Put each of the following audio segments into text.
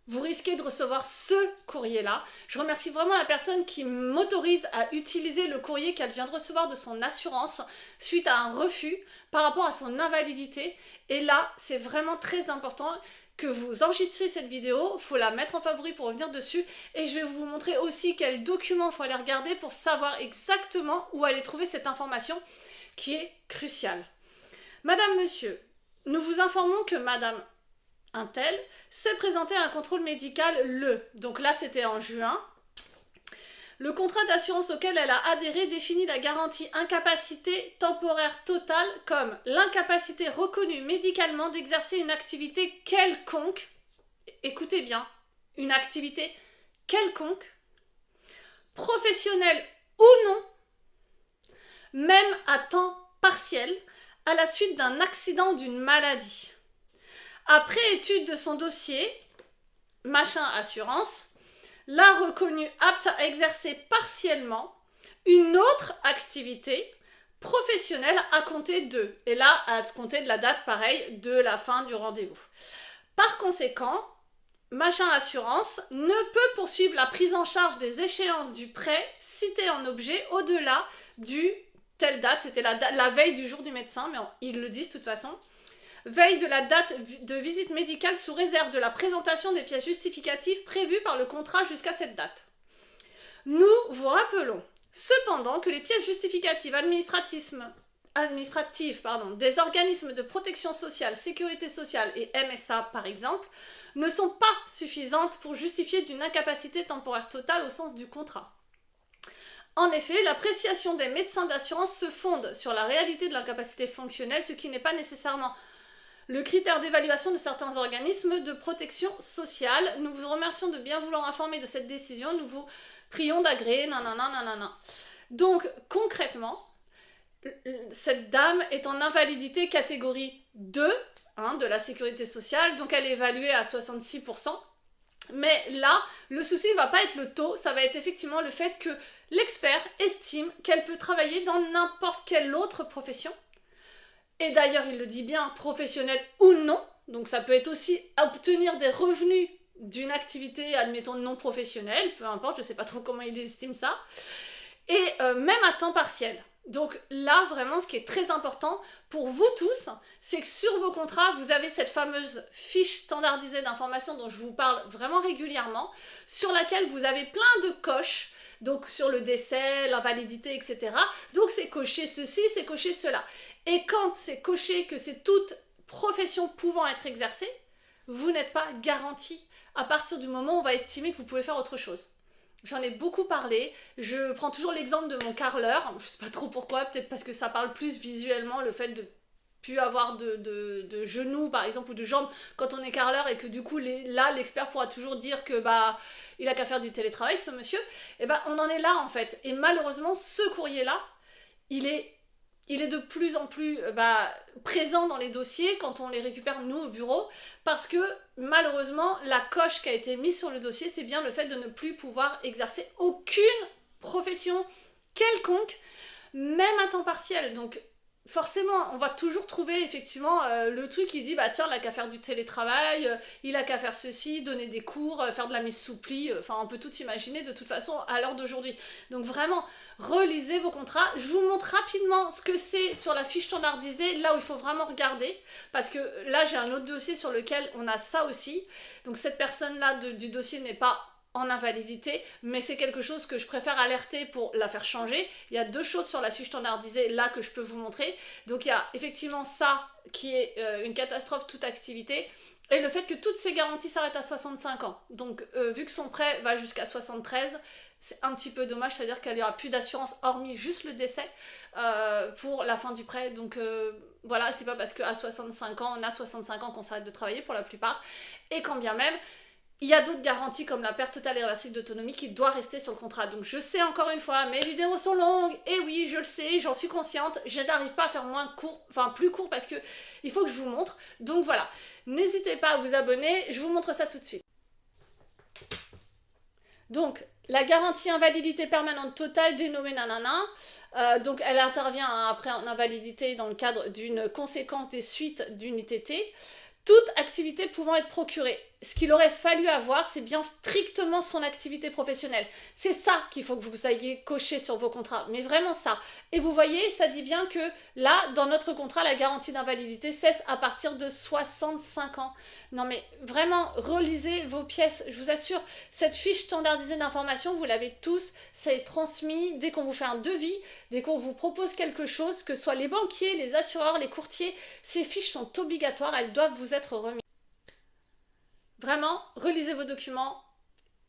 vous risquez de recevoir ce courrier-là. Je remercie vraiment la personne qui m'autorise à utiliser le courrier qu'elle vient de recevoir de son assurance suite à un refus par rapport à son invalidité. Et là, c'est vraiment très important que vous enregistrez cette vidéo, il faut la mettre en favori pour revenir dessus, et je vais vous montrer aussi quels documents il faut aller regarder pour savoir exactement où aller trouver cette information qui est cruciale. Madame, monsieur, nous vous informons que madame un tel s'est présenté à un contrôle médical donc là c'était en juin. Le contrat d'assurance auquel elle a adhéré définit la garantie incapacité temporaire totale comme l'incapacité reconnue médicalement d'exercer une activité quelconque, écoutez bien, une activité quelconque, professionnelle ou non, même à temps partiel, à la suite d'un accident ou d'une maladie. Après étude de son dossier, machin assurance, l'a reconnu apte à exercer partiellement une autre activité professionnelle à compter de, et là à compter de la date pareil de la fin du rendez-vous. Par conséquent, machin assurance ne peut poursuivre la prise en charge des échéances du prêt cité en objet au-delà du telle date, c'était la veille du jour du médecin, mais ils le disent de toute façon, veille de la date de visite médicale sous réserve de la présentation des pièces justificatives prévues par le contrat jusqu'à cette date. Nous vous rappelons cependant que les pièces justificatives administratives des organismes de protection sociale, sécurité sociale et MSA par exemple, ne sont pas suffisantes pour justifier d'une incapacité temporaire totale au sens du contrat. En effet, l'appréciation des médecins d'assurance se fonde sur la réalité de l'incapacité fonctionnelle, ce qui n'est pas nécessairement le critère d'évaluation de certains organismes de protection sociale. Nous vous remercions de bien vouloir informer de cette décision. Nous vous prions d'agréer, nanana, nanana. Donc, concrètement, cette dame est en invalidité catégorie 2 de la sécurité sociale, donc elle est évaluée à 66%. Mais là, le souci ne va pas être le taux, ça va être effectivement le fait que l'expert estime qu'elle peut travailler dans n'importe quelle autre profession. Et d'ailleurs, il le dit bien, professionnel ou non. Donc ça peut être aussi obtenir des revenus d'une activité, admettons, non professionnelle, peu importe, je ne sais pas trop comment il estime ça. Et même à temps partiel. Donc là, vraiment, ce qui est très important pour vous tous, c'est que sur vos contrats, vous avez cette fameuse fiche standardisée d'informations dont je vous parle vraiment régulièrement, sur laquelle vous avez plein de coches, donc sur le décès, l'invalidité, etc. Donc c'est coché ceci, c'est coché cela. Et quand c'est coché que c'est toute profession pouvant être exercée, vous n'êtes pas garanti à partir du moment où on va estimer que vous pouvez faire autre chose. J'en ai beaucoup parlé, je prends toujours l'exemple de mon carreleur, je sais pas trop pourquoi, peut-être parce que ça parle plus visuellement, le fait de plus avoir de genoux par exemple ou de jambes quand on est carreleur et que du coup là l'expert pourra toujours dire que bah il a qu'à faire du télétravail ce monsieur, et ben on en est là en fait. Et malheureusement ce courrier là, il est de plus en plus présent dans les dossiers quand on les récupère nous au bureau, parce que malheureusement la coche qui a été mise sur le dossier, c'est bien le fait de ne plus pouvoir exercer aucune profession quelconque, même à temps partiel. Donc forcément, on va toujours trouver effectivement le truc qui dit bah tiens, il a qu'à faire du télétravail, il a qu'à faire ceci, donner des cours, faire de la mise sous pli, enfin on peut tout imaginer de toute façon à l'heure d'aujourd'hui. Donc vraiment, relisez vos contrats. Je vous montre rapidement ce que c'est sur la fiche standardisée, là où il faut vraiment regarder, parce que là j'ai un autre dossier sur lequel on a ça aussi. Donc cette personne-là du dossier n'est pas en invalidité, mais c'est quelque chose que je préfère alerter pour la faire changer. Il y a deux choses sur la fiche standardisée là que je peux vous montrer. Donc il y a effectivement ça qui est une catastrophe toute activité, et le fait que toutes ces garanties s'arrêtent à 65 ans. Donc vu que son prêt va jusqu'à 73, c'est un petit peu dommage, c'est-à-dire qu'il n'y aura plus d'assurance hormis juste le décès pour la fin du prêt. Donc voilà, c'est pas parce qu'à 65 ans, on a 65 ans qu'on s'arrête de travailler pour la plupart, et quand bien même, il y a d'autres garanties comme la perte totale et irréversible d'autonomie qui doit rester sur le contrat. Donc je sais encore une fois, mes vidéos sont longues, et oui, je le sais, j'en suis consciente, je n'arrive pas à faire plus court parce que il faut que je vous montre. Donc voilà, n'hésitez pas à vous abonner, je vous montre ça tout de suite. Donc, la garantie invalidité permanente totale dénommée nanana, donc elle intervient après en invalidité dans le cadre d'une conséquence des suites d'une ITT. Toute activité pouvant être procurée ce qu'il aurait fallu avoir, c'est bien strictement son activité professionnelle. C'est ça qu'il faut que vous ayez coché sur vos contrats, mais vraiment ça. Et vous voyez, ça dit bien que là, dans notre contrat, la garantie d'invalidité cesse à partir de 65 ans. Non mais vraiment, relisez vos pièces, je vous assure, cette fiche standardisée d'information, vous l'avez tous, c'est transmis dès qu'on vous fait un devis, dès qu'on vous propose quelque chose, que ce soit les banquiers, les assureurs, les courtiers, ces fiches sont obligatoires, elles doivent vous être remises. Vraiment, relisez vos documents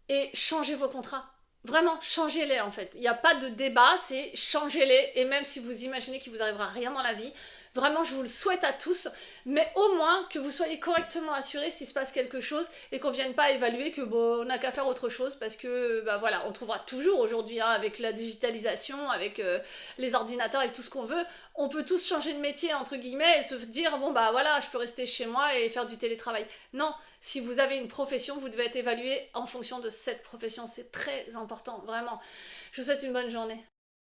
et changez vos contrats. Vraiment, changez-les en fait. Il n'y a pas de débat, c'est changez-les. Et même si vous imaginez qu'il vous arrivera rien dans la vie, vraiment, je vous le souhaite à tous. Mais au moins que vous soyez correctement assurés s'il se passe quelque chose et qu'on ne vienne pas évaluer que bon, on n'a qu'à faire autre chose parce que bah voilà, on trouvera toujours aujourd'hui hein, avec la digitalisation, avec les ordinateurs et tout ce qu'on veut, on peut tous changer de métier entre guillemets et se dire bon bah voilà, je peux rester chez moi et faire du télétravail. Non, si vous avez une profession, vous devez être évalué en fonction de cette profession. C'est très important, vraiment. Je vous souhaite une bonne journée.